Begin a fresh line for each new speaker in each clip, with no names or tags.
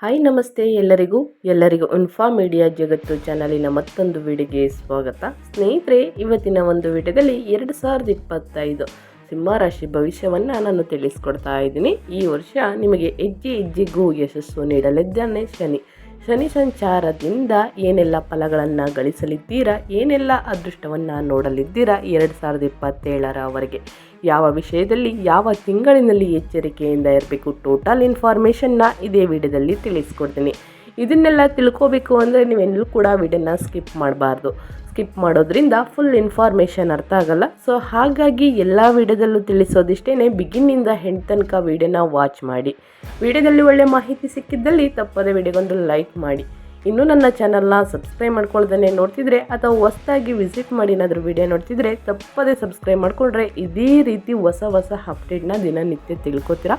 Hi ನಮಸ್ತೆ ಎಲ್ಲರಿಗೂ info media ಜಗತ್ತು ಚಾನಲಿನ ಮತ್ತೊಂದು ವಿಡಿಯೋಗೆ ಸ್ವಾಗತ. ಸ್ನೇಹಿತರೆ, ಇವತ್ತಿನ ಒಂದು ವಿಡಿಯೋದಲ್ಲಿ 2025 ಸಿಂಹರಾಶಿ ಭವಿಷ್ಯವನ್ನು ನಾನು ತಿಳಿಸ್ಕೊಡ್ತಾ ಇದ್ದೀನಿ. ಈ ವರ್ಷ ನಿಮಗೆ ಹೆಜ್ಜೆಗೂ ಯಶಸ್ಸು ನೀಡಲಿದ್ದಾನೆ ಶನಿ ಸಂಚಾರದಿಂದ ಏನೆಲ್ಲ ಫಲಗಳನ್ನು ಗಳಿಸಲಿದ್ದೀರಾ, ಏನೆಲ್ಲ ಅದೃಷ್ಟವನ್ನು ನೋಡಲಿದ್ದೀರಾ 2027ರವರೆಗೆ, ಯಾವ ವಿಷಯದಲ್ಲಿ ಯಾವ ತಿಂಗಳಿನಲ್ಲಿ ಎಚ್ಚರಿಕೆಯಿಂದ ಇರಬೇಕು, ಟೋಟಲ್ ಇನ್ಫಾರ್ಮೇಷನ್ನ ಇದೇ ವಿಡಿಯೋದಲ್ಲಿ ತಿಳಿಸ್ಕೊಡ್ತೀನಿ. ಇದನ್ನೆಲ್ಲ ತಿಳ್ಕೋಬೇಕು ಅಂದರೆ ನೀವೆಲ್ಲೂ ಕೂಡ ವಿಡಿಯೋನ ಸ್ಕಿಪ್ ಮಾಡಬಾರ್ದು. ಸ್ಕಿಪ್ ಮಾಡೋದ್ರಿಂದ ಫುಲ್ ಇನ್ಫಾರ್ಮೇಷನ್ ಅರ್ಥ ಆಗಲ್ಲ. ಸೊ ಹಾಗಾಗಿ ಎಲ್ಲ ವಿಡಿಯೋದಲ್ಲೂ ತಿಳಿಸೋದಿಷ್ಟೇ, ಬಿಗಿನ್ನಿಂದ ಹೆಂಡ್ ತನಕ ವಿಡಿಯೋನ ವಾಚ್ ಮಾಡಿ. ವಿಡಿಯೋದಲ್ಲಿ ಒಳ್ಳೆ ಮಾಹಿತಿ ಸಿಕ್ಕಿದ್ದಲ್ಲಿ ತಪ್ಪದೆ ವಿಡಿಯೋಗೊಂದು ಲೈಕ್ ಮಾಡಿ. ಇನ್ನೂ ನನ್ನ ಚಾನಲ್ನ ಸಬ್ಸ್ಕ್ರೈಬ್ ಮಾಡ್ಕೊಳ್ದೇ ನೋಡ್ತಿದ್ರೆ ಅಥವಾ ಹೊಸದಾಗಿ ವಿಸಿಟ್ ಮಾಡಿ ಏನಾದರೂ ವಿಡಿಯೋ ನೋಡ್ತಿದ್ರೆ ತಪ್ಪದೆ ಸಬ್ಸ್ಕ್ರೈಬ್ ಮಾಡಿಕೊಂಡ್ರೆ ಇದೇ ರೀತಿ ಹೊಸ ಅಪ್ಡೇಟ್ನ ದಿನನಿತ್ಯ ತಿಳ್ಕೊತೀರಾ.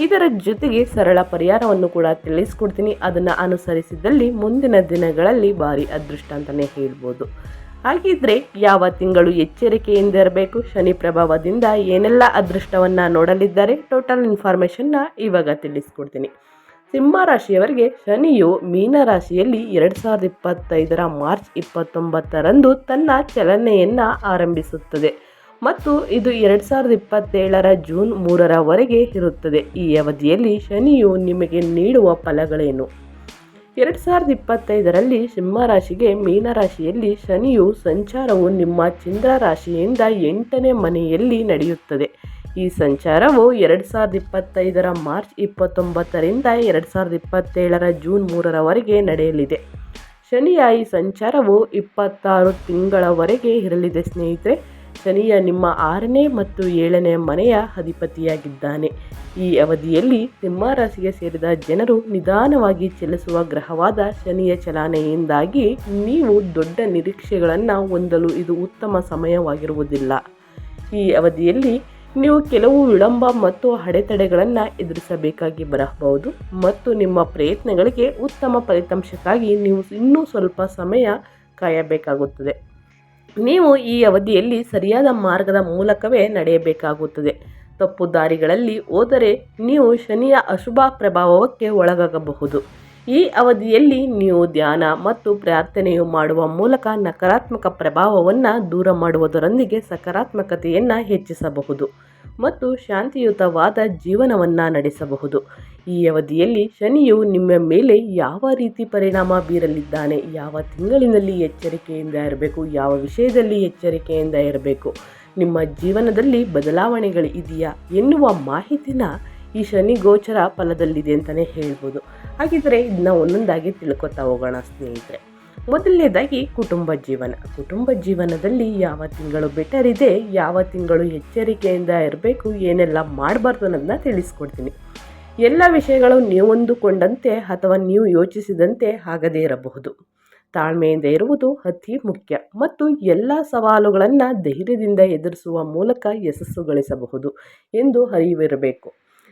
ಇದರ ಜೊತೆಗೆ ಸರಳ ಪರಿಹಾರವನ್ನು ಕೂಡ ತಿಳಿಸ್ಕೊಡ್ತೀನಿ. ಅದನ್ನು ಅನುಸರಿಸಿದಲ್ಲಿ ಮುಂದಿನ ದಿನಗಳಲ್ಲಿ ಭಾರಿ ಅದೃಷ್ಟ ಅಂತಲೇ ಹೇಳ್ಬೋದು. ಹಾಗಿದ್ರೆ ಯಾವ ತಿಂಗಳು ಎಚ್ಚರಿಕೆಯಿಂದ ಇರಬೇಕು, ಶನಿ ಪ್ರಭಾವದಿಂದ ಏನೆಲ್ಲ ಅದೃಷ್ಟವನ್ನು ನೋಡಲಿದ್ದಾರೆ, ಟೋಟಲ್ ಇನ್ಫಾರ್ಮೇಷನ್ನ ಇವಾಗ ತಿಳಿಸ್ಕೊಡ್ತೀನಿ. ಸಿಂಹ ರಾಶಿಯವರಿಗೆ ಶನಿಯು ಮೀನರಾಶಿಯಲ್ಲಿ 2025 ಮಾರ್ಚ್ 29ರಂದು ತನ್ನ ಚಲನೆಯನ್ನು ಆರಂಭಿಸುತ್ತದೆ ಮತ್ತು ಇದು 2027 ಜೂನ್ 3ರವರೆಗೆ ಇರುತ್ತದೆ. ಈ ಅವಧಿಯಲ್ಲಿ ಶನಿಯು ನಿಮಗೆ ನೀಡುವ ಫಲಗಳೇನು? 2025ರಲ್ಲಿ ಸಿಂಹರಾಶಿಗೆ ಮೀನರಾಶಿಯಲ್ಲಿ ಶನಿಯು ಸಂಚಾರವು ನಿಮ್ಮ ಚಂದ್ರ ರಾಶಿಯಿಂದ 8ನೇ ಮನೆಯಲ್ಲಿ ನಡೆಯುತ್ತದೆ. ಈ ಸಂಚಾರವು 2025 ಮಾರ್ಚ್ 29ರಿಂದ 2027 ಜೂನ್ 3ರವರೆಗೆ ನಡೆಯಲಿದೆ. ಶನಿಯ ಈ ಸಂಚಾರವು 26 ತಿಂಗಳವರೆಗೆ ಇರಲಿದೆ. ಸ್ನೇಹಿತರೆ, ಶನಿಯ ನಿಮ್ಮ 6ನೇ ಮತ್ತು 7ನೇ ಮನೆಯ ಅಧಿಪತಿಯಾಗಿದ್ದಾನೆ. ಈ ಅವಧಿಯಲ್ಲಿ ಸಿಂಹರಾಶಿಗೆ ಸೇರಿದ ಜನರು ನಿಧಾನವಾಗಿ ಚಲಿಸುವ ಗ್ರಹವಾದ ಶನಿಯ ಚಲನೆಯಿಂದಾಗಿ ನೀವು ದೊಡ್ಡ ನಿರೀಕ್ಷೆಗಳನ್ನು ಹೊಂದಲು ಇದು ಉತ್ತಮ ಸಮಯವಾಗಿರುವುದಿಲ್ಲ. ಈ ಅವಧಿಯಲ್ಲಿ ನೀವು ಕೆಲವು ವಿಳಂಬ ಮತ್ತು ಅಡೆತಡೆಗಳನ್ನು ಎದುರಿಸಬೇಕಾಗಿ ಬರಬಹುದು ಮತ್ತು ನಿಮ್ಮ ಪ್ರಯತ್ನಗಳಿಗೆ ಉತ್ತಮ ಫಲಿತಾಂಶಕ್ಕಾಗಿ ನೀವು ಇನ್ನೂ ಸ್ವಲ್ಪ ಸಮಯ ಕಾಯಬೇಕಾಗುತ್ತದೆ. ನೀವು ಈ ಅವಧಿಯಲ್ಲಿ ಸರಿಯಾದ ಮಾರ್ಗದ ಮೂಲಕವೇ ನಡೆಯಬೇಕಾಗುತ್ತದೆ. ತಪ್ಪು ದಾರಿಗಳಲ್ಲಿ ಹೋದರೆ ನೀವು ಶನಿಯ ಅಶುಭ ಪ್ರಭಾವಕ್ಕೆ ಒಳಗಾಗಬಹುದು. ಈ ಅವಧಿಯಲ್ಲಿ ನೀವು ಧ್ಯಾನ ಮತ್ತು ಪ್ರಾರ್ಥನೆಯು ಮಾಡುವ ಮೂಲಕ ನಕಾರಾತ್ಮಕ ಪ್ರಭಾವವನ್ನು ದೂರ ಮಾಡುವುದರೊಂದಿಗೆ ಸಕಾರಾತ್ಮಕತೆಯನ್ನು ಹೆಚ್ಚಿಸಬಹುದು ಮತ್ತು ಶಾಂತಿಯುತವಾದ ಜೀವನವನ್ನು ನಡೆಸಬಹುದು. ಈ ಅವಧಿಯಲ್ಲಿ ಶನಿಯು ನಿಮ್ಮ ಮೇಲೆ ಯಾವ ರೀತಿ ಪರಿಣಾಮ ಬೀರಲಿದ್ದಾನೆ, ಯಾವ ತಿಂಗಳಿನಲ್ಲಿ ಎಚ್ಚರಿಕೆಯಿಂದ ಇರಬೇಕು, ಯಾವ ವಿಷಯದಲ್ಲಿ ಎಚ್ಚರಿಕೆಯಿಂದ ಇರಬೇಕು, ನಿಮ್ಮ ಜೀವನದಲ್ಲಿ ಬದಲಾವಣೆಗಳು ಇದೆಯಾ ಎನ್ನುವ ಮಾಹಿತಿನ ಈ ಶನಿ ಗೋಚರ ಫಲದಲ್ಲಿದೆ ಅಂತಲೇ ಹೇಳ್ಬೋದು. ಹಾಗಿದ್ರೆ ಇದನ್ನ ಒಂದೊಂದಾಗಿ ತಿಳ್ಕೊತಾ ಹೋಗೋಣ ಸ್ನೇಹಿತರೆ. ಮೊದಲನೇದಾಗಿ ಕುಟುಂಬ ಜೀವನದಲ್ಲಿ ಯಾವ ತಿಂಗಳು ಬೆಟರ್ ಇದೆ, ಯಾವ ತಿಂಗಳು ಎಚ್ಚರಿಕೆಯಿಂದ ಇರಬೇಕು, ಏನೆಲ್ಲ ಮಾಡಬಾರ್ದು ಅನ್ನೋದನ್ನ ತಿಳಿಸ್ಕೊಡ್ತೀನಿ. ಎಲ್ಲ ವಿಷಯಗಳು ನೀವು ಅಂದುಕೊಂಡಂತೆ ಅಥವಾ ನೀವು ಯೋಚಿಸಿದಂತೆ ಆಗದೇ ಇರಬಹುದು. ತಾಳ್ಮೆಯಿಂದ ಇರುವುದು ಅತಿ ಮುಖ್ಯ ಮತ್ತು ಎಲ್ಲ ಸವಾಲುಗಳನ್ನು ಧೈರ್ಯದಿಂದ ಎದುರಿಸುವ ಮೂಲಕ ಯಶಸ್ಸು ಗಳಿಸಬಹುದು ಎಂದು ಅರಿವಿರಬೇಕು.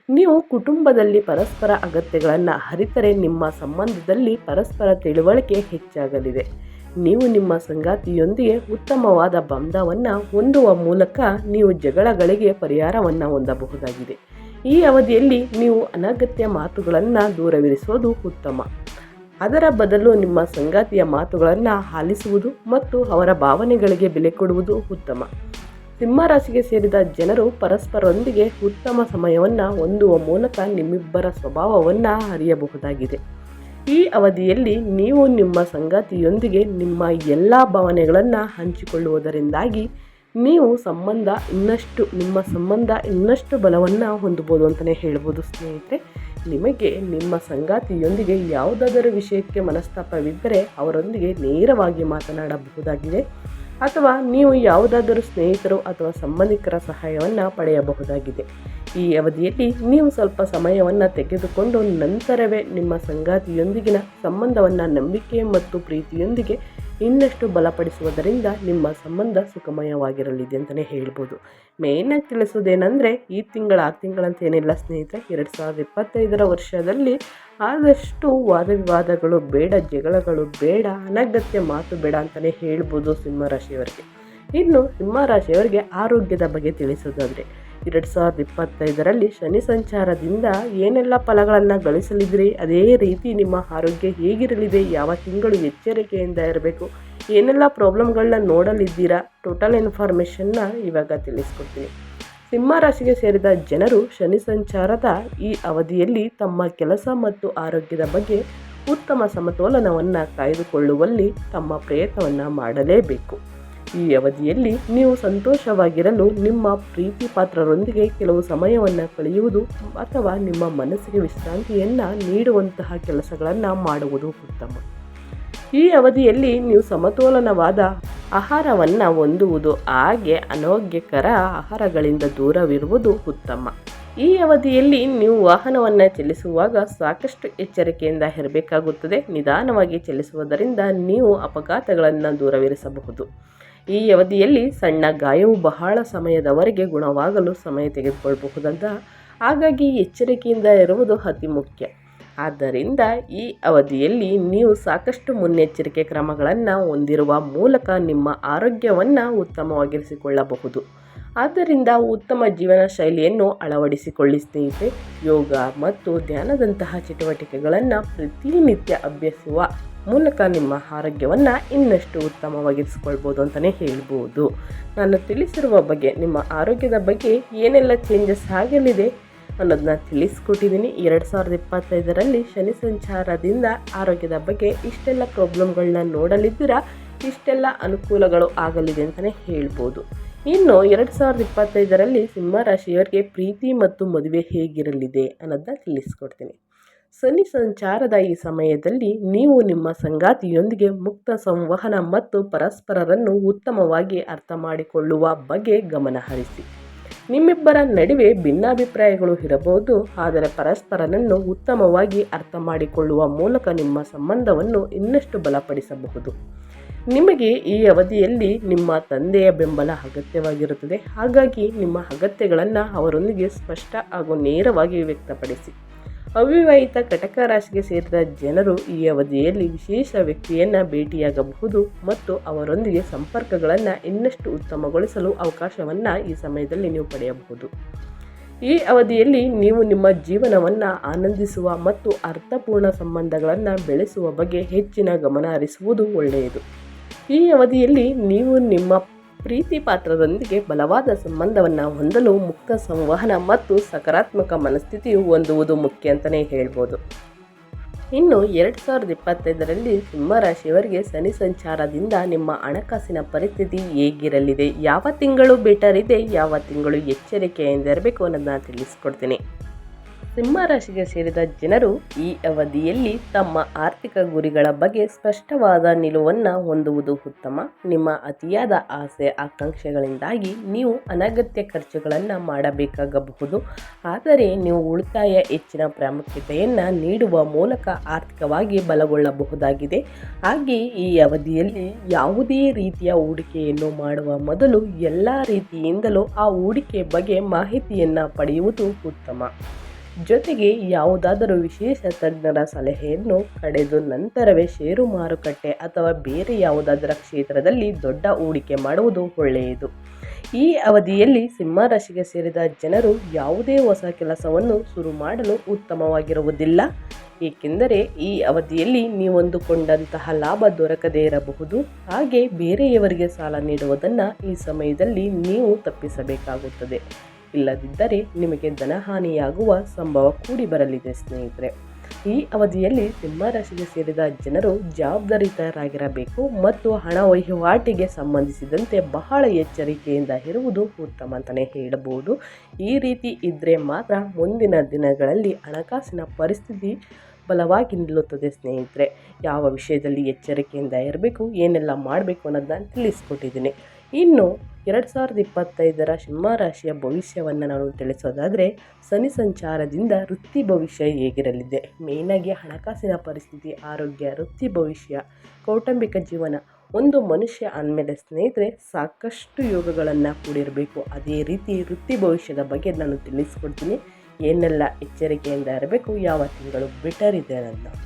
ನೀವು ಕುಟುಂಬದಲ್ಲಿ ಪರಸ್ಪರ ಅಗತ್ಯಗಳನ್ನು ಅರಿತರೆ ನಿಮ್ಮ ಸಂಬಂಧದಲ್ಲಿ ಪರಸ್ಪರ ತಿಳುವಳಿಕೆ ಹೆಚ್ಚಾಗಲಿದೆ. ನೀವು ನಿಮ್ಮ ಸಂಗಾತಿಯೊಂದಿಗೆ ಉತ್ತಮವಾದ ಬಂಧವನ್ನು ಹೊಂದುವ ಮೂಲಕ ನೀವು ಜಗಳಗಳಿಗೆ ಪರಿಹಾರವನ್ನು ಹೊಂದಬಹುದಾಗಿದೆ. ಈ ಅವಧಿಯಲ್ಲಿ ನೀವು ಅನಗತ್ಯ ಮಾತುಗಳನ್ನು ದೂರವಿರಿಸುವುದು ಉತ್ತಮ. ಅದರ ಬದಲು ನಿಮ್ಮ ಸಂಗಾತಿಯ ಮಾತುಗಳನ್ನು ಆಲಿಸುವುದು ಮತ್ತು ಅವರ ಭಾವನೆಗಳಿಗೆ ಬೆಲೆ ಕೊಡುವುದು ಉತ್ತಮ. ಸಿಂಹರಾಶಿಗೆ ಸೇರಿದ ಜನರು ಪರಸ್ಪರರೊಂದಿಗೆ ಉತ್ತಮ ಸಮಯವನ್ನು ಹೊಂದುವ ಮೂಲಕ ನಿಮ್ಮಿಬ್ಬರ ಸ್ವಭಾವವನ್ನು ಅರಿಯಬಹುದಾಗಿದೆ. ಈ ಅವಧಿಯಲ್ಲಿ ನೀವು ನಿಮ್ಮ ಸಂಗಾತಿಯೊಂದಿಗೆ ನಿಮ್ಮ ಎಲ್ಲ ಭಾವನೆಗಳನ್ನು ಹಂಚಿಕೊಳ್ಳುವುದರಿಂದಾಗಿ ನಿಮ್ಮ ಸಂಬಂಧ ಇನ್ನಷ್ಟು ಬಲವನ್ನು ಹೊಂದಬಹುದು ಅಂತಲೇ ಹೇಳ್ಬೋದು. ಸ್ನೇಹಿತರೆ, ನಿಮಗೆ ನಿಮ್ಮ ಸಂಗಾತಿಯೊಂದಿಗೆ ಯಾವುದಾದರೂ ವಿಷಯಕ್ಕೆ ಮನಸ್ತಾಪವಿದ್ದರೆ ಅವರೊಂದಿಗೆ ನೇರವಾಗಿ ಮಾತನಾಡಬಹುದಾಗಿದೆ ಅಥವಾ ನೀವು ಯಾವುದಾದರೂ ಸ್ನೇಹಿತರು ಅಥವಾ ಸಂಬಂಧಿಕರ ಸಹಾಯವನ್ನು ಪಡೆಯಬಹುದಾಗಿದೆ. ಈ ಅವಧಿಯಲ್ಲಿ ನೀವು ಸ್ವಲ್ಪ ಸಮಯವನ್ನು ತೆಗೆದುಕೊಂಡು ನಂತರವೇ ನಿಮ್ಮ ಸಂಗಾತಿಯೊಂದಿಗಿನ ಸಂಬಂಧವನ್ನು ನಂಬಿಕೆ ಮತ್ತು ಪ್ರೀತಿಯೊಂದಿಗೆ ಇನ್ನಷ್ಟು ಬಲಪಡಿಸುವುದರಿಂದ ನಿಮ್ಮ ಸಂಬಂಧ ಸುಖಮಯವಾಗಿರಲಿದೆ ಅಂತಲೇ ಹೇಳ್ಬೋದು. ಮೇಯ್ನಾಗಿ ತಿಳಿಸೋದೇನೆಂದರೆ ಈ ತಿಂಗಳಂತ ಏನಿಲ್ಲ ಸ್ನೇಹಿತರೆ, 2025 ವರ್ಷದಲ್ಲಿ ಆದಷ್ಟು ವಾದವಿವಾದಗಳು ಬೇಡ, ಜಗಳಗಳು ಬೇಡ, ಅನಗತ್ಯ ಮಾತು ಬೇಡ ಅಂತಲೇ ಹೇಳ್ಬೋದು ಸಿಂಹರಾಶಿಯವರಿಗೆ. ಇನ್ನು ಸಿಂಹರಾಶಿಯವರಿಗೆ ಆರೋಗ್ಯದ ಬಗ್ಗೆ ತಿಳಿಸೋದಾದರೆ 2025ರಲ್ಲಿ ಶನಿ ಸಂಚಾರದಿಂದ ಏನೆಲ್ಲ ಫಲಗಳನ್ನು ಗಳಿಸಲಿದ್ರಿ, ಅದೇ ರೀತಿ ನಿಮ್ಮ ಆರೋಗ್ಯ ಹೇಗಿರಲಿದೆ, ಯಾವ ತಿಂಗಳು ಎಚ್ಚರಿಕೆಯಿಂದ ಇರಬೇಕು, ಏನೆಲ್ಲ ಪ್ರಾಬ್ಲಮ್ಗಳನ್ನ ನೋಡಲಿದ್ದೀರಾ, ಟೋಟಲ್ ಇನ್ಫಾರ್ಮೇಷನ್ನ ಇವಾಗ ತಿಳಿಸ್ಕೊಡ್ತೀನಿ. ಸಿಂಹ ರಾಶಿಗೆ ಸೇರಿದ ಜನರು ಶನಿ ಸಂಚಾರದ ಈ ಅವಧಿಯಲ್ಲಿ ತಮ್ಮ ಕೆಲಸ ಮತ್ತು ಆರೋಗ್ಯದ ಬಗ್ಗೆ ಉತ್ತಮ ಸಮತೋಲನವನ್ನು ಕಾಯ್ದುಕೊಳ್ಳುವಲ್ಲಿ ತಮ್ಮ ಪ್ರಯತ್ನವನ್ನು ಮಾಡಲೇಬೇಕು. ಈ ಅವಧಿಯಲ್ಲಿ ನೀವು ಸಂತೋಷವಾಗಿರಲು ನಿಮ್ಮ ಪ್ರೀತಿ ಪಾತ್ರರೊಂದಿಗೆ ಕೆಲವು ಸಮಯವನ್ನು ಕಳೆಯುವುದು ಅಥವಾ ನಿಮ್ಮ ಮನಸ್ಸಿಗೆ ವಿಶ್ರಾಂತಿಯನ್ನು ನೀಡುವಂತಹ ಕೆಲಸಗಳನ್ನು ಮಾಡುವುದು ಉತ್ತಮ. ಈ ಅವಧಿಯಲ್ಲಿ ನೀವು ಸಮತೋಲನವಾದ ಆಹಾರವನ್ನು ಹೊಂದುವುದು, ಹಾಗೆ ಅನಾರೋಗ್ಯಕರ ಆಹಾರಗಳಿಂದ ದೂರವಿರುವುದು ಉತ್ತಮ. ಈ ಅವಧಿಯಲ್ಲಿ ನೀವು ವಾಹನವನ್ನು ಚಲಿಸುವಾಗ ಸಾಕಷ್ಟು ಎಚ್ಚರಿಕೆಯಿಂದ ಇರಬೇಕಾಗುತ್ತದೆ. ನಿಧಾನವಾಗಿ ಚಲಿಸುವುದರಿಂದ ನೀವು ಅಪಘಾತಗಳನ್ನು ದೂರವಿರಿಸಬಹುದು. ಈ ಅವಧಿಯಲ್ಲಿ ಸಣ್ಣ ಗಾಯವು ಬಹಳ ಸಮಯದವರೆಗೆ ಗುಣವಾಗಲು ಸಮಯ ತೆಗೆದುಕೊಳ್ಳಬಹುದಂತ, ಹಾಗಾಗಿ ಎಚ್ಚರಿಕೆಯಿಂದ ಇರುವುದು ಅತಿ ಮುಖ್ಯ. ಆದ್ದರಿಂದ ಈ ಅವಧಿಯಲ್ಲಿ ನೀವು ಸಾಕಷ್ಟು ಮುನ್ನೆಚ್ಚರಿಕೆ ಕ್ರಮಗಳನ್ನು ಹೊಂದಿರುವ ಮೂಲಕ ನಿಮ್ಮ ಆರೋಗ್ಯವನ್ನು ಉತ್ತಮವಾಗಿರಿಸಿಕೊಳ್ಳಬಹುದು. ಆದ್ದರಿಂದ ಉತ್ತಮ ಜೀವನ ಶೈಲಿಯನ್ನು ಅಳವಡಿಸಿಕೊಳ್ಳಿ ಸ್ನೇಹಿತರೆ. ಯೋಗ ಮತ್ತು ಧ್ಯಾನದಂತಹ ಚಟುವಟಿಕೆಗಳನ್ನು ಪ್ರತಿನಿತ್ಯ ಅಭ್ಯಸಿಸುವ ಮೂಲಕ ನಿಮ್ಮ ಆರೋಗ್ಯವನ್ನು ಇನ್ನಷ್ಟು ಉತ್ತಮವಾಗಿರಿಸಿಕೊಳ್ಬೋದು ಅಂತಲೇ ಹೇಳ್ಬೋದು. ನಾನು ತಿಳಿಸಿರುವ ಬಗ್ಗೆ ನಿಮ್ಮ ಆರೋಗ್ಯದ ಬಗ್ಗೆ ಏನೆಲ್ಲ ಚೇಂಜಸ್ ಆಗಲಿದೆ ಅನ್ನೋದನ್ನ ತಿಳಿಸ್ಕೊಟ್ಟಿದ್ದೀನಿ. 2025ರಲ್ಲಿ ಶನಿ ಸಂಚಾರದಿಂದ ಆರೋಗ್ಯದ ಬಗ್ಗೆ ಇಷ್ಟೆಲ್ಲ ಪ್ರಾಬ್ಲಮ್ಗಳನ್ನ ನೋಡಲಿದ್ದೀರಾ, ಇಷ್ಟೆಲ್ಲ ಅನುಕೂಲಗಳು ಆಗಲಿದೆ ಅಂತಲೇ ಹೇಳ್ಬೋದು. ಇನ್ನು 2025ರಲ್ಲಿ ಸಿಂಹರಾಶಿಯವರಿಗೆ ಪ್ರೀತಿ ಮತ್ತು ಮದುವೆ ಹೇಗಿರಲಿದೆ ಅನ್ನೋದನ್ನ ತಿಳಿಸ್ಕೊಡ್ತೀನಿ. ಶನಿ ಸಂಚಾರದ ಈ ಸಮಯದಲ್ಲಿ ನೀವು ನಿಮ್ಮ ಸಂಗಾತಿಯೊಂದಿಗೆ ಮುಕ್ತ ಸಂವಹನ ಮತ್ತು ಪರಸ್ಪರರನ್ನು ಉತ್ತಮವಾಗಿ ಅರ್ಥ ಮಾಡಿಕೊಳ್ಳುವ ಬಗ್ಗೆ ಗಮನ ಹರಿಸಿ. ನಿಮ್ಮಿಬ್ಬರ ನಡುವೆ ಭಿನ್ನಾಭಿಪ್ರಾಯಗಳು ಇರಬಹುದು, ಆದರೆ ಪರಸ್ಪರನನ್ನು ಉತ್ತಮವಾಗಿ ಅರ್ಥ ಮಾಡಿಕೊಳ್ಳುವ ಮೂಲಕ ನಿಮ್ಮ ಸಂಬಂಧವನ್ನು ಇನ್ನಷ್ಟು ಬಲಪಡಿಸಬಹುದು. ನಿಮಗೆ ಈ ಅವಧಿಯಲ್ಲಿ ನಿಮ್ಮ ತಂದೆಯ ಬೆಂಬಲ ಅಗತ್ಯವಾಗಿರುತ್ತದೆ. ಹಾಗಾಗಿ ನಿಮ್ಮ ಅಗತ್ಯಗಳನ್ನು ಅವರೊಂದಿಗೆ ಸ್ಪಷ್ಟ ಹಾಗೂ ನೇರವಾಗಿ ವ್ಯಕ್ತಪಡಿಸಿ. ಅವಿವಾಹಿತ ಕಟಕ ರಾಶಿಗೆ ಸೇರಿದ ಜನರು ಈ ಅವಧಿಯಲ್ಲಿ ವಿಶೇಷ ವ್ಯಕ್ತಿಯನ್ನು ಭೇಟಿಯಾಗಬಹುದು ಮತ್ತು ಅವರೊಂದಿಗೆ ಸಂಪರ್ಕಗಳನ್ನು ಇನ್ನಷ್ಟು ಉತ್ತಮಗೊಳಿಸಲು ಅವಕಾಶವನ್ನು ಈ ಸಮಯದಲ್ಲಿ ನೀವು ಪಡೆಯಬಹುದು. ಈ ಅವಧಿಯಲ್ಲಿ ನೀವು ನಿಮ್ಮ ಜೀವನವನ್ನು ಆನಂದಿಸುವ ಮತ್ತು ಅರ್ಥಪೂರ್ಣ ಸಂಬಂಧಗಳನ್ನು ಬೆಳೆಸುವ ಬಗ್ಗೆ ಹೆಚ್ಚಿನ ಗಮನ ಹರಿಸುವುದು ಒಳ್ಳೆಯದು. ಈ ಅವಧಿಯಲ್ಲಿ ನೀವು ನಿಮ್ಮ ಪ್ರೀತಿ ಪಾತ್ರರೊಂದಿಗೆ ಬಲವಾದ ಸಂಬಂಧವನ್ನು ಹೊಂದಲು ಮುಕ್ತ ಸಂವಹನ ಮತ್ತು ಸಕಾರಾತ್ಮಕ ಮನಸ್ಥಿತಿಯು ಹೊಂದುವುದು ಮುಖ್ಯ ಅಂತಲೇ ಹೇಳ್ಬೋದು. ಇನ್ನು 2025ರಲ್ಲಿ ಸಿಂಹರಾಶಿಯವರಿಗೆ ಶನಿ ಸಂಚಾರದಿಂದ ನಿಮ್ಮ ಹಣಕಾಸಿನ ಪರಿಸ್ಥಿತಿ ಹೇಗಿರಲಿದೆ, ಯಾವ ತಿಂಗಳು ಬೆಟರ್ ಇದೆ, ಯಾವ ತಿಂಗಳು ಎಚ್ಚರಿಕೆಯಿಂದ ಇರಬೇಕು ಅನ್ನೋದನ್ನ ತಿಳಿಸ್ಕೊಡ್ತೀನಿ. ಸಿಂಹರಾಶಿಗೆ ಸೇರಿದ ಜನರು ಈ ಅವಧಿಯಲ್ಲಿ ತಮ್ಮ ಆರ್ಥಿಕ ಗುರಿಗಳ ಬಗ್ಗೆ ಸ್ಪಷ್ಟವಾದ ನಿಲುವನ್ನು ಹೊಂದುವುದು ಉತ್ತಮ. ನಿಮ್ಮ ಅತಿಯಾದ ಆಸೆ ಆಕಾಂಕ್ಷೆಗಳಿಂದಾಗಿ ನೀವು ಅನಗತ್ಯ ಖರ್ಚುಗಳನ್ನು ಮಾಡಬೇಕಾಗಬಹುದು, ಆದರೆ ನೀವು ಉಳಿತಾಯ ಹೆಚ್ಚಿನ ಪ್ರಾಮುಖ್ಯತೆಯನ್ನು ನೀಡುವ ಮೂಲಕ ಆರ್ಥಿಕವಾಗಿ ಬಲಗೊಳ್ಳಬಹುದಾಗಿದೆ. ಹಾಗೆ ಈ ಅವಧಿಯಲ್ಲಿ ಯಾವುದೇ ರೀತಿಯ ಹೂಡಿಕೆಯನ್ನು ಮಾಡುವ ಮೊದಲು ಎಲ್ಲ ರೀತಿಯಿಂದಲೂ ಆ ಹೂಡಿಕೆ ಬಗ್ಗೆ ಮಾಹಿತಿಯನ್ನು ಪಡೆಯುವುದು ಉತ್ತಮ. ಜೊತೆಗೆ ಯಾವುದಾದರೂ ವಿಶೇಷ ತಜ್ಞರ ಸಲಹೆಯನ್ನು ಪಡೆದು ನಂತರವೇ ಷೇರು ಮಾರುಕಟ್ಟೆ ಅಥವಾ ಬೇರೆ ಯಾವುದಾದರ ಕ್ಷೇತ್ರದಲ್ಲಿ ದೊಡ್ಡ ಹೂಡಿಕೆ ಮಾಡುವುದು ಒಳ್ಳೆಯದು. ಈ ಅವಧಿಯಲ್ಲಿ ಸಿಂಹರಾಶಿಗೆ ಸೇರಿದ ಜನರು ಯಾವುದೇ ಹೊಸ ಕೆಲಸವನ್ನು ಶುರು ಮಾಡಲು ಉತ್ತಮವಾಗಿರುವುದಿಲ್ಲ, ಏಕೆಂದರೆ ಈ ಅವಧಿಯಲ್ಲಿ ನೀವಂದುಕೊಂಡಂತಹ ಲಾಭ ದೊರಕದೇ ಇರಬಹುದು. ಹಾಗೆ ಬೇರೆಯವರಿಗೆ ಸಾಲ ನೀಡುವುದನ್ನು ಈ ಸಮಯದಲ್ಲಿ ನೀವು ತಪ್ಪಿಸಬೇಕಾಗುತ್ತದೆ. ಇಲ್ಲದಿದ್ದರೆ ನಿಮಗೆ ಧನಹಾನಿಯಾಗುವ ಸಂಭವ ಕೂಡಿ ಬರಲಿದೆ ಸ್ನೇಹಿತರೆ. ಈ ಅವಧಿಯಲ್ಲಿ ಸಿಂಹರಾಶಿಗೆ ಸೇರಿದ ಜನರು ಜವಾಬ್ದಾರಿತರಾಗಿರಬೇಕು ಮತ್ತು ಹಣ ವಹಿವಾಟಿಗೆ ಸಂಬಂಧಿಸಿದಂತೆ ಬಹಳ ಎಚ್ಚರಿಕೆಯಿಂದ ಇರುವುದು ಉತ್ತಮ ಅಂತಲೇ ಹೇಳಬಹುದು. ಈ ರೀತಿ ಇದ್ದರೆ ಮಾತ್ರ ಮುಂದಿನ ದಿನಗಳಲ್ಲಿ ಹಣಕಾಸಿನ ಪರಿಸ್ಥಿತಿ ಬಲವಾಗಿ ನಿಲ್ಲುತ್ತದೆ ಸ್ನೇಹಿತರೆ. ಯಾವ ವಿಷಯದಲ್ಲಿ ಎಚ್ಚರಿಕೆಯಿಂದ ಇರಬೇಕು, ಏನೆಲ್ಲ ಮಾಡಬೇಕು ಅನ್ನೋದನ್ನ ತಿಳಿಸ್ಕೊಟ್ಟಿದ್ದೀನಿ. ಇನ್ನು 2025ರ ಸಿಂಹರಾಶಿಯ ಭವಿಷ್ಯವನ್ನು ನಾನು ತಿಳಿಸೋದಾದರೆ, ಶನಿ ಸಂಚಾರದಿಂದ ವೃತ್ತಿ ಭವಿಷ್ಯ ಹೇಗಿರಲಿದೆ, ಮೇಯ್ನಾಗಿ ಹಣಕಾಸಿನ ಪರಿಸ್ಥಿತಿ, ಆರೋಗ್ಯ, ವೃತ್ತಿ ಭವಿಷ್ಯ, ಕೌಟುಂಬಿಕ ಜೀವನ. ಒಂದು ಮನುಷ್ಯ ಅಂದಮೇಲೆ ಸ್ನೇಹಿತರೆ ಸಾಕಷ್ಟು ಯೋಗಗಳನ್ನು ಕೂಡಿರಬೇಕು. ಅದೇ ರೀತಿ ವೃತ್ತಿ ಭವಿಷ್ಯದ ಬಗ್ಗೆ ನಾನು ತಿಳಿಸ್ಕೊಡ್ತೀನಿ. ಏನೆಲ್ಲ ಎಚ್ಚರಿಕೆಯಿಂದ ಇರಬೇಕು, ಯಾವ ತಿಂಗಳು ಬೆಟರ್ ಇದೆ ಅನ್ನೋದನ್ನ.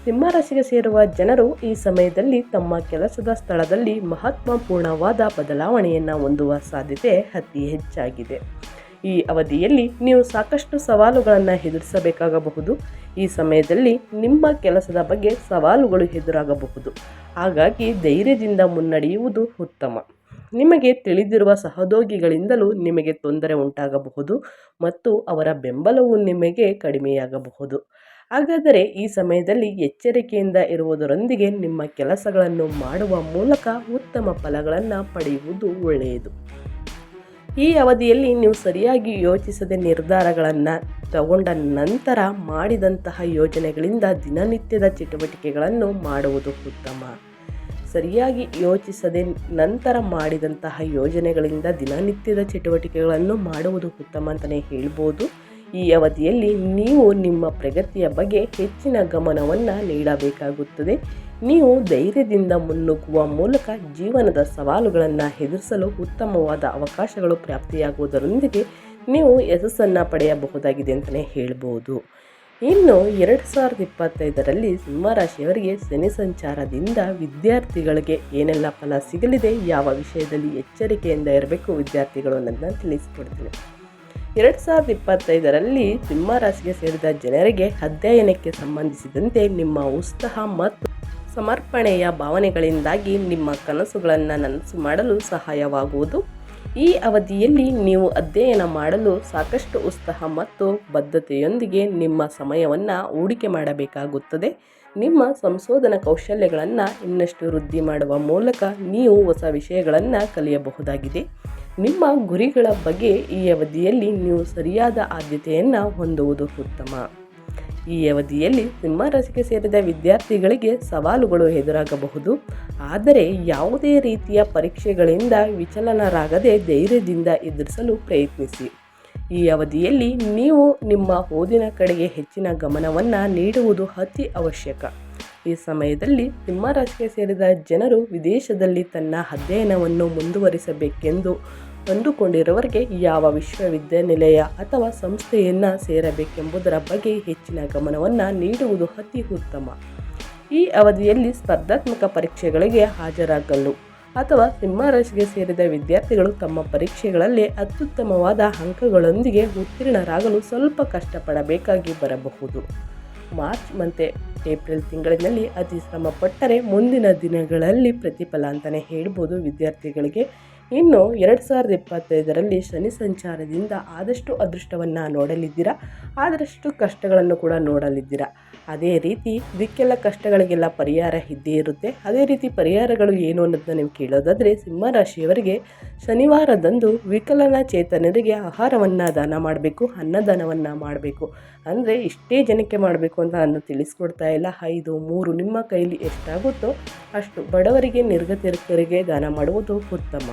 ಸಿಂಹರಾಶಿಗೆ ಸೇರುವ ಜನರು ಈ ಸಮಯದಲ್ಲಿ ತಮ್ಮ ಕೆಲಸದ ಸ್ಥಳದಲ್ಲಿ ಮಹತ್ವಪೂರ್ಣವಾದ ಬದಲಾವಣೆಯನ್ನು ಹೊಂದುವ ಸಾಧ್ಯತೆ ಅತಿ ಹೆಚ್ಚಾಗಿದೆ. ಈ ಅವಧಿಯಲ್ಲಿ ನೀವು ಸಾಕಷ್ಟು ಸವಾಲುಗಳನ್ನು ಎದುರಿಸಬೇಕಾಗಬಹುದು. ಈ ಸಮಯದಲ್ಲಿ ನಿಮ್ಮ ಕೆಲಸದ ಬಗ್ಗೆ ಸವಾಲುಗಳು ಎದುರಾಗಬಹುದು. ಹಾಗಾಗಿ ಧೈರ್ಯದಿಂದ ಮುನ್ನಡೆಯುವುದು ಉತ್ತಮ. ನಿಮಗೆ ತಿಳಿದಿರುವ ಸಹೋದ್ಯೋಗಿಗಳಿಂದಲೂ ನಿಮಗೆ ತೊಂದರೆ ಉಂಟಾಗಬಹುದು ಮತ್ತು ಅವರ ಬೆಂಬಲವು ನಿಮಗೆ ಕಡಿಮೆಯಾಗಬಹುದು. ಹಾಗಾದರೆ ಈ ಸಮಯದಲ್ಲಿ ಎಚ್ಚರಿಕೆಯಿಂದ ಇರುವುದರೊಂದಿಗೆ ನಿಮ್ಮ ಕೆಲಸಗಳನ್ನು ಮಾಡುವ ಮೂಲಕ ಉತ್ತಮ ಫಲಗಳನ್ನು ಪಡೆಯುವುದು ಒಳ್ಳೆಯದು. ಈ ಅವಧಿಯಲ್ಲಿ ನೀವು ಸರಿಯಾಗಿ ಯೋಚಿಸದೆ ನಿರ್ಧಾರಗಳನ್ನು ತಗೊಂಡ ನಂತರ ಮಾಡಿದಂತಹ ಯೋಜನೆಗಳಿಂದ ದಿನನಿತ್ಯದ ಚಟುವಟಿಕೆಗಳನ್ನು ಮಾಡುವುದು ಉತ್ತಮ. ಸರಿಯಾಗಿ ಯೋಚಿಸದೆ ನಂತರ ಮಾಡಿದಂತಹ ಯೋಜನೆಗಳಿಂದ ದಿನನಿತ್ಯದ ಚಟುವಟಿಕೆಗಳನ್ನು ಮಾಡುವುದು ಉತ್ತಮ ಅಂತಲೇ ಹೇಳ್ಬೋದು. ಈ ಅವಧಿಯಲ್ಲಿ ನೀವು ನಿಮ್ಮ ಪ್ರಗತಿಯ ಬಗ್ಗೆ ಹೆಚ್ಚಿನ ಗಮನವನ್ನು ನೀಡಬೇಕಾಗುತ್ತದೆ. ನೀವು ಧೈರ್ಯದಿಂದ ಮುನ್ನುಗ್ಗುವ ಮೂಲಕ ಜೀವನದ ಸವಾಲುಗಳನ್ನು ಎದುರಿಸಲು ಉತ್ತಮವಾದ ಅವಕಾಶಗಳು ಪ್ರಾಪ್ತಿಯಾಗುವುದರೊಂದಿಗೆ ನೀವು ಯಶಸ್ಸನ್ನು ಪಡೆಯಬಹುದಾಗಿದೆ ಅಂತಲೇ ಹೇಳ್ಬೋದು. ಇನ್ನು 2025ರಲ್ಲಿ ಸಿಂಹರಾಶಿಯವರಿಗೆ ಶನಿ ಸಂಚಾರದಿಂದ ವಿದ್ಯಾರ್ಥಿಗಳಿಗೆ ಏನೆಲ್ಲ ಫಲ ಸಿಗಲಿದೆ, ಯಾವ ವಿಷಯದಲ್ಲಿ ಎಚ್ಚರಿಕೆಯಿಂದ ಇರಬೇಕು ವಿದ್ಯಾರ್ಥಿಗಳು ಅನ್ನೋದನ್ನ ತಿಳಿಸಿಕೊಡ್ತೀನಿ. 2025ರಲ್ಲಿ ಸಿಂಹರಾಶಿಗೆ ಸೇರಿದ ಜನರಿಗೆ ಅಧ್ಯಯನಕ್ಕೆ ಸಂಬಂಧಿಸಿದಂತೆ ನಿಮ್ಮ ಉತ್ಸಾಹ ಮತ್ತು ಸಮರ್ಪಣೆಯ ಭಾವನೆಗಳಿಂದಾಗಿ ನಿಮ್ಮ ಕನಸುಗಳನ್ನು ನನಸು ಮಾಡಲು ಸಹಾಯವಾಗುವುದು. ಈ ಅವಧಿಯಲ್ಲಿ ನೀವು ಅಧ್ಯಯನ ಮಾಡಲು ಸಾಕಷ್ಟು ಉತ್ಸಾಹ ಮತ್ತು ಬದ್ಧತೆಯೊಂದಿಗೆ ನಿಮ್ಮ ಸಮಯವನ್ನು ಹೂಡಿಕೆ ಮಾಡಬೇಕಾಗುತ್ತದೆ. ನಿಮ್ಮ ಸಂಶೋಧನಾ ಕೌಶಲ್ಯಗಳನ್ನು ಇನ್ನಷ್ಟು ವೃದ್ಧಿ ಮಾಡುವ ಮೂಲಕ ನೀವು ಹೊಸ ವಿಷಯಗಳನ್ನು ಕಲಿಯಬಹುದಾಗಿದೆ. ನಿಮ್ಮ ಗುರಿಗಳ ಬಗ್ಗೆ ಈ ಅವಧಿಯಲ್ಲಿ ನೀವು ಸರಿಯಾದ ಆದ್ಯತೆಯನ್ನು ಹೊಂದುವುದು ಉತ್ತಮ. ಈ ಅವಧಿಯಲ್ಲಿ ಸಿಂಹರಾಶಿಗೆ ಸೇರಿದ ವಿದ್ಯಾರ್ಥಿಗಳಿಗೆ ಸವಾಲುಗಳು ಎದುರಾಗಬಹುದು. ಆದರೆ ಯಾವುದೇ ರೀತಿಯ ಪರೀಕ್ಷೆಗಳಿಂದ ವಿಚಲನರಾಗದೆ ಧೈರ್ಯದಿಂದ ಎದುರಿಸಲು ಪ್ರಯತ್ನಿಸಿ. ಈ ಅವಧಿಯಲ್ಲಿ ನೀವು ನಿಮ್ಮ ಓದಿನ ಕಡೆಗೆ ಹೆಚ್ಚಿನ ಗಮನವನ್ನು ನೀಡುವುದು ಅತಿ ಅವಶ್ಯಕ. ಈ ಸಮಯದಲ್ಲಿ ಸಿಂಹರಾಶಿಗೆ ಸೇರಿದ ಜನರು ವಿದೇಶದಲ್ಲಿ ತನ್ನ ಅಧ್ಯಯನವನ್ನು ಮುಂದುವರಿಸಬೇಕೆಂದು ಅಂದುಕೊಂಡಿರುವವರಿಗೆ ಯಾವ ವಿಶ್ವವಿದ್ಯಾನಿಲಯ ಅಥವಾ ಸಂಸ್ಥೆಯನ್ನು ಸೇರಬೇಕೆಂಬುದರ ಬಗ್ಗೆ ಹೆಚ್ಚಿನ ಗಮನವನ್ನು ನೀಡುವುದು ಅತಿ ಉತ್ತಮ. ಈ ಅವಧಿಯಲ್ಲಿ ಸ್ಪರ್ಧಾತ್ಮಕ ಪರೀಕ್ಷೆಗಳಿಗೆ ಹಾಜರಾಗಲು ಅಥವಾ ಸಿಂಹರಾಶಿಗೆ ಸೇರಿದ ವಿದ್ಯಾರ್ಥಿಗಳು ತಮ್ಮ ಪರೀಕ್ಷೆಗಳಲ್ಲಿ ಅತ್ಯುತ್ತಮವಾದ ಅಂಕಗಳೊಂದಿಗೆ ಉತ್ತೀರ್ಣರಾಗಲು ಸ್ವಲ್ಪ ಕಷ್ಟಪಡಬೇಕಾಗಿ ಬರಬಹುದು. ಮಾರ್ಚ್ ಮತ್ತು ಏಪ್ರಿಲ್ ತಿಂಗಳಿನಲ್ಲಿ ಅತಿ ಶ್ರಮ ಪಟ್ಟರೆ ಮುಂದಿನ ದಿನಗಳಲ್ಲಿ ಪ್ರತಿಫಲ ಅಂತಲೇ ಹೇಳ್ಬೋದು ವಿದ್ಯಾರ್ಥಿಗಳಿಗೆ. ಇನ್ನು 2025ರಲ್ಲಿ ಶನಿ ಸಂಚಾರದಿಂದ ಆದಷ್ಟು ಅದೃಷ್ಟವನ್ನು ನೋಡಲಿದ್ದೀರಾ, ಆದಷ್ಟು ಕಷ್ಟಗಳನ್ನು ಕೂಡ ನೋಡಲಿದ್ದೀರಾ. ಅದೇ ರೀತಿ ಇದಕ್ಕೆಲ್ಲ ಕಷ್ಟಗಳಿಗೆಲ್ಲ ಪರಿಹಾರ ಇದ್ದೇ ಇರುತ್ತೆ. ಅದೇ ರೀತಿ ಪರಿಹಾರಗಳು ಏನು ಅನ್ನೋದನ್ನ ನೀವು ಕೇಳೋದಾದರೆ, ಸಿಂಹರಾಶಿಯವರಿಗೆ ಶನಿವಾರದಂದು ವಿಕಲಚೇತನರಿಗೆ ಆಹಾರವನ್ನು ದಾನ ಮಾಡಬೇಕು, ಅನ್ನದಾನವನ್ನು ಮಾಡಬೇಕು. ಅಂದರೆ ಇಷ್ಟೇ ಜನಕ್ಕೆ ಮಾಡಬೇಕು ಅಂತ ನಾನು ತಿಳಿಸ್ಕೊಡ್ತಾ ಇಲ್ಲ. 5, 3 ನಿಮ್ಮ ಕೈಲಿ ಎಷ್ಟಾಗುತ್ತೋ ಅಷ್ಟು ಬಡವರಿಗೆ, ನಿರ್ಗತಿಕರಿಗೆ ದಾನ ಮಾಡುವುದು ಉತ್ತಮ.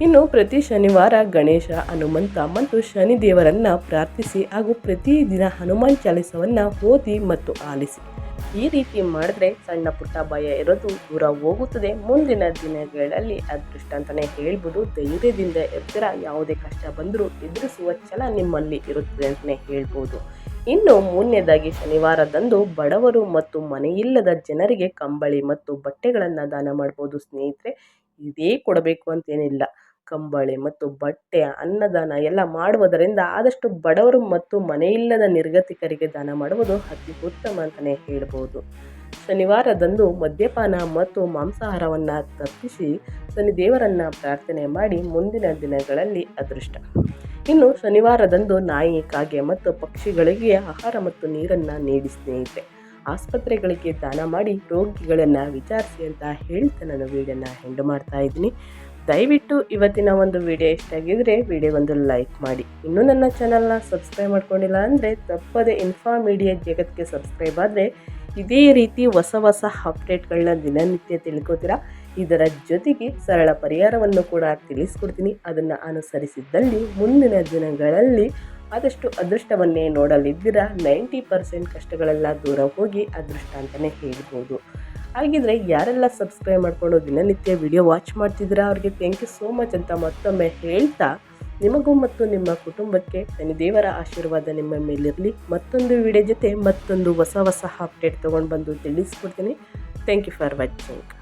ಇನ್ನು ಪ್ರತಿ ಶನಿವಾರ ಗಣೇಶ, ಹನುಮಂತ ಮತ್ತು ಶನಿ ದೇವರನ್ನು ಪ್ರಾರ್ಥಿಸಿ ಹಾಗೂ ಪ್ರತಿದಿನ ಹನುಮಾನ್ ಚಾಲಿಸವನ್ನು ಓದಿ ಮತ್ತು ಆಲಿಸಿ. ಈ ರೀತಿ ಮಾಡಿದ್ರೆ ಸಣ್ಣ ಪುಟ್ಟ ಭಯ ಇರೋದು ದೂರ ಹೋಗುತ್ತದೆ. ಮುಂದಿನ ದಿನಗಳಲ್ಲಿ ಅದೃಷ್ಟ ಅಂತಲೇ ಹೇಳ್ಬೋದು. ಧೈರ್ಯದಿಂದ ಇರ್ತೀರ, ಯಾವುದೇ ಕಷ್ಟ ಬಂದರೂ ಎದುರಿಸುವ ಛಲ ನಿಮ್ಮಲ್ಲಿ ಇರುತ್ತದೆ ಅಂತಲೇ ಹೇಳ್ಬೋದು. ಇನ್ನು ಮೂರನೇದಾಗಿ ಶನಿವಾರದಂದು ಬಡವರು ಮತ್ತು ಮನೆಯಿಲ್ಲದ ಜನರಿಗೆ ಕಂಬಳಿ ಮತ್ತು ಬಟ್ಟೆಗಳನ್ನು ದಾನ ಮಾಡ್ಬೋದು. ಸ್ನೇಹಿತರೆ, ಇದೇ ಕೊಡಬೇಕು ಅಂತೇನಿಲ್ಲ. ಕಂಬಳಿ ಮತ್ತು ಬಟ್ಟೆ, ಅನ್ನದಾನ ಎಲ್ಲ ಮಾಡುವುದರಿಂದ ಆದಷ್ಟು ಬಡವರು ಮತ್ತು ಮನೆಯಿಲ್ಲದ ನಿರ್ಗತಿಕರಿಗೆ ದಾನ ಮಾಡುವುದು ಅತಿ ಉತ್ತಮ ಅಂತಲೇ ಹೇಳ್ಬೋದು. ಶನಿವಾರದಂದು ಮದ್ಯಪಾನ ಮತ್ತು ಮಾಂಸಾಹಾರವನ್ನು ತಪ್ಪಿಸಿ ಶನಿ ದೇವರನ್ನು ಪ್ರಾರ್ಥನೆ ಮಾಡಿ ಮುಂದಿನ ದಿನಗಳಲ್ಲಿ ಅದೃಷ್ಟ. ಇನ್ನು ಶನಿವಾರದಂದು ನಾಯಿ, ಕಾಗೆ ಮತ್ತು ಪಕ್ಷಿಗಳಿಗೆ ಆಹಾರ ಮತ್ತು ನೀರನ್ನು ನೀಡಿ ಸ್ನೇಹಿತರೆ. ಆಸ್ಪತ್ರೆಗಳಿಗೆ ದಾನ ಮಾಡಿ ರೋಗಿಗಳನ್ನು ವಿಚಾರಿಸಿ ಅಂತ ಹೇಳ್ತಾ ನಾನು ವಿಡಿಯೋನ ಎಂಡ್ ಮಾಡ್ತಾ ಇದ್ದೀನಿ. ದಯವಿಟ್ಟು ಇವತ್ತಿನ ಒಂದು ವಿಡಿಯೋ ಇಷ್ಟ ಆಗಿದ್ರೆ ವಿಡಿಯೋಗೊಂದು ಲೈಕ್ ಮಾಡಿ. ಇನ್ನೂ ನನ್ನ ಚಾನಲ್ನ ಸಬ್ಸ್ಕ್ರೈಬ್ ಮಾಡ್ಕೊಂಡಿಲ್ಲ ಅಂದರೆ ತಪ್ಪದೆ ಇನ್ಫಾ ಮೀಡಿಯಾ ಜಗತ್ತಿಗೆ ಸಬ್ಸ್ಕ್ರೈಬ್ ಆದರೆ ಇದೇ ರೀತಿ ಹೊಸ ಹೊಸ ಅಪ್ಡೇಟ್ಗಳನ್ನ ದಿನನಿತ್ಯ ತಿಳ್ಕೊತೀರಾ. ಇದರ ಜೊತೆಗೆ ಸರಳ ಪರಿಹಾರವನ್ನು ಕೂಡ ತಿಳಿಸ್ಕೊಡ್ತೀನಿ. ಅದನ್ನು ಅನುಸರಿಸಿದ್ದಲ್ಲಿ ಮುಂದಿನ ದಿನಗಳಲ್ಲಿ ಆದಷ್ಟು ಅದೃಷ್ಟವನ್ನೇ ನೋಡಲಿದ್ದೀರಾ. 90% ಕಷ್ಟಗಳೆಲ್ಲ ದೂರ ಹೋಗಿ ಅದೃಷ್ಟ ಅಂತಲೇ ಹೇಳ್ಬೋದು. ಹಾಗಿದ್ರೆ ಯಾರೆಲ್ಲ ಸಬ್ಸ್ಕ್ರೈಬ್ ಮಾಡಿಕೊಂಡು ದಿನನಿತ್ಯ ವಿಡಿಯೋ ವಾಚ್ ಮಾಡ್ತಿದ್ದೀರಾ ಅವ್ರಿಗೆ ಥ್ಯಾಂಕ್ ಯು ಸೋ ಮಚ್ ಅಂತ ಮತ್ತೊಮ್ಮೆ ಹೇಳ್ತಾ, ನಿಮಗೂ ಮತ್ತು ನಿಮ್ಮ ಕುಟುಂಬಕ್ಕೆ ಶನಿದೇವರ ಆಶೀರ್ವಾದ ನಿಮ್ಮ ಮೇಲಿರಲಿ. ಮತ್ತೊಂದು ವಿಡಿಯೋ ಜೊತೆ ಮತ್ತೊಂದು ಹೊಸ ಹೊಸ ಅಪ್ಡೇಟ್ ತೊಗೊಂಡು ಬಂದು ತಿಳಿಸ್ಕೊಡ್ತೀನಿ. Thank you for watching.